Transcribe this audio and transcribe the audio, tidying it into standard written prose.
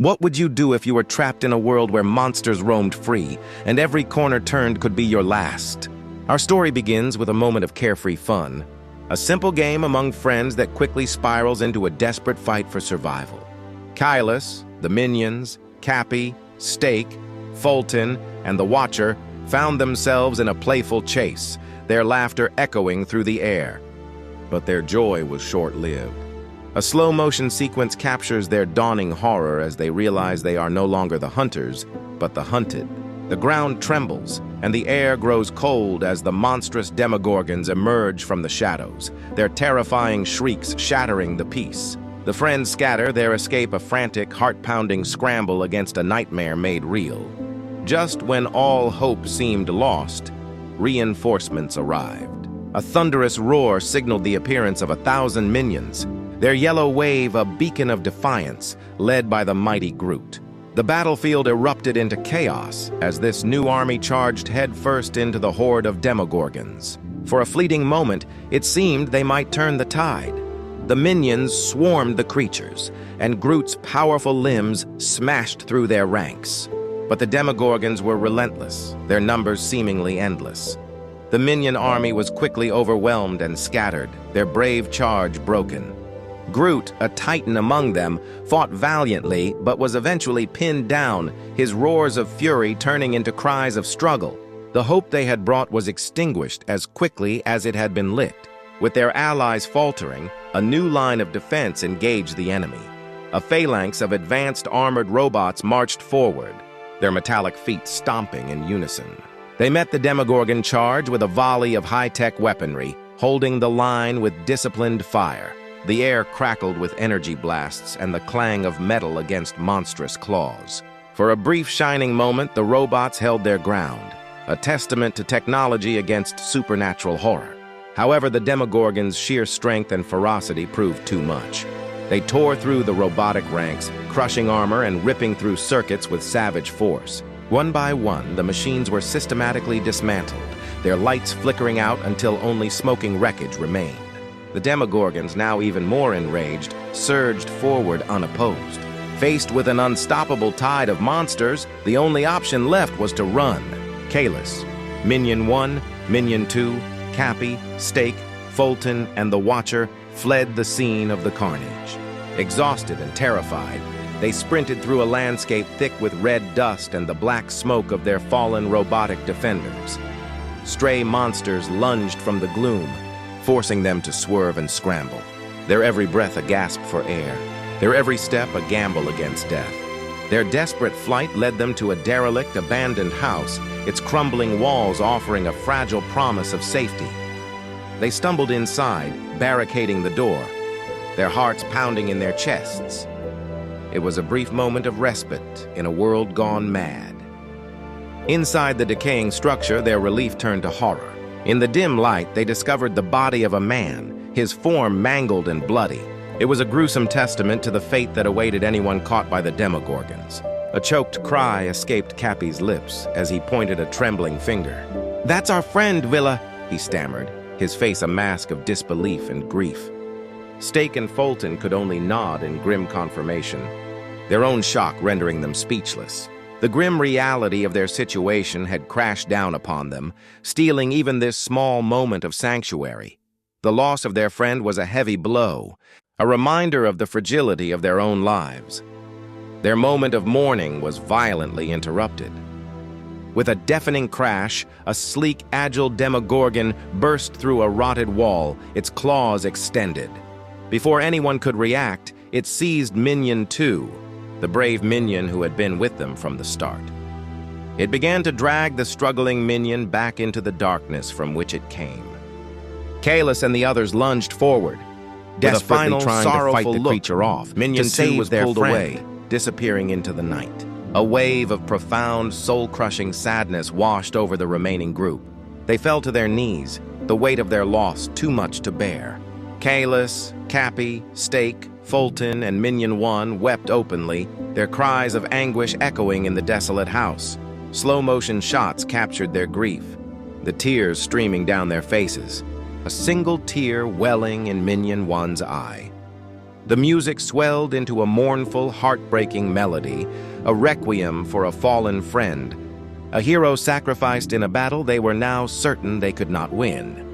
What would you do if you were trapped in a world where monsters roamed free, and every corner turned could be your last? Our story begins with a moment of carefree fun, a simple game among friends that quickly spirals into a desperate fight for survival. Kylus, the minions, Cappy, Stake, Fulton, and the Watcher found themselves in a playful chase, their laughter echoing through the air. But their joy was short-lived. A slow-motion sequence captures their dawning horror as they realize they are no longer the hunters, but the hunted. The ground trembles, and the air grows cold as the monstrous demogorgons emerge from the shadows, their terrifying shrieks shattering the peace. The friends scatter, their escape a frantic, heart-pounding scramble against a nightmare made real. Just when all hope seemed lost, reinforcements arrived. A thunderous roar signaled the appearance of 1,000 minions, their yellow wave a beacon of defiance, led by the mighty Groot. The battlefield erupted into chaos as this new army charged headfirst into the horde of demogorgons. For a fleeting moment, it seemed they might turn the tide. The minions swarmed the creatures, and Groot's powerful limbs smashed through their ranks. But the demogorgons were relentless, their numbers seemingly endless. The minion army was quickly overwhelmed and scattered, their brave charge broken. Groot, a titan among them, fought valiantly but was eventually pinned down, his roars of fury turning into cries of struggle. The hope they had brought was extinguished as quickly as it had been lit. With their allies faltering, a new line of defense engaged the enemy. A phalanx of advanced armored robots marched forward, their metallic feet stomping in unison. They met the Demogorgon charge with a volley of high-tech weaponry, holding the line with disciplined fire. The air crackled with energy blasts and the clang of metal against monstrous claws. For a brief shining moment, the robots held their ground, a testament to technology against supernatural horror. However, the Demogorgons' sheer strength and ferocity proved too much. They tore through the robotic ranks, crushing armor and ripping through circuits with savage force. One by one, the machines were systematically dismantled, their lights flickering out until only smoking wreckage remained. The Demogorgons, now even more enraged, surged forward unopposed. Faced with an unstoppable tide of monsters, the only option left was to run. Kylus, Minion 1, Minion 2, Cappy, Stake, Fulton, and the Watcher fled the scene of the carnage. Exhausted and terrified, they sprinted through a landscape thick with red dust and the black smoke of their fallen robotic defenders. Stray monsters lunged from the gloom, forcing them to swerve and scramble, their every breath a gasp for air, their every step a gamble against death. Their desperate flight led them to a derelict, abandoned house, its crumbling walls offering a fragile promise of safety. They stumbled inside, barricading the door, their hearts pounding in their chests. It was a brief moment of respite in a world gone mad. Inside the decaying structure, their relief turned to horror. In the dim light, they discovered the body of a man, his form mangled and bloody. It was a gruesome testament to the fate that awaited anyone caught by the Demogorgons. A choked cry escaped Cappy's lips as he pointed a trembling finger. "That's our friend, Villa," he stammered, his face a mask of disbelief and grief. Stake and Fulton could only nod in grim confirmation, their own shock rendering them speechless. The grim reality of their situation had crashed down upon them, stealing even this small moment of sanctuary. The loss of their friend was a heavy blow, a reminder of the fragility of their own lives. Their moment of mourning was violently interrupted. With a deafening crash, a sleek, agile Demogorgon burst through a rotted wall, its claws extended. Before anyone could react, it seized Minion 2, the brave minion who had been with them from the start. It began to drag the struggling minion back into the darkness from which it came. Kylus and the others lunged forward, desperately trying to fight the creature off. Minion 2 was pulled away, disappearing into the night. A wave of profound, soul-crushing sadness washed over the remaining group. They fell to their knees, the weight of their loss too much to bear. Kylus, Cappy, Stake, Fulton, and Minion 1 wept openly, their cries of anguish echoing in the desolate house. Slow-motion shots captured their grief, the tears streaming down their faces, a single tear welling in Minion 1's eye. The music swelled into a mournful, heartbreaking melody, a requiem for a fallen friend. A hero sacrificed in a battle they were now certain they could not win.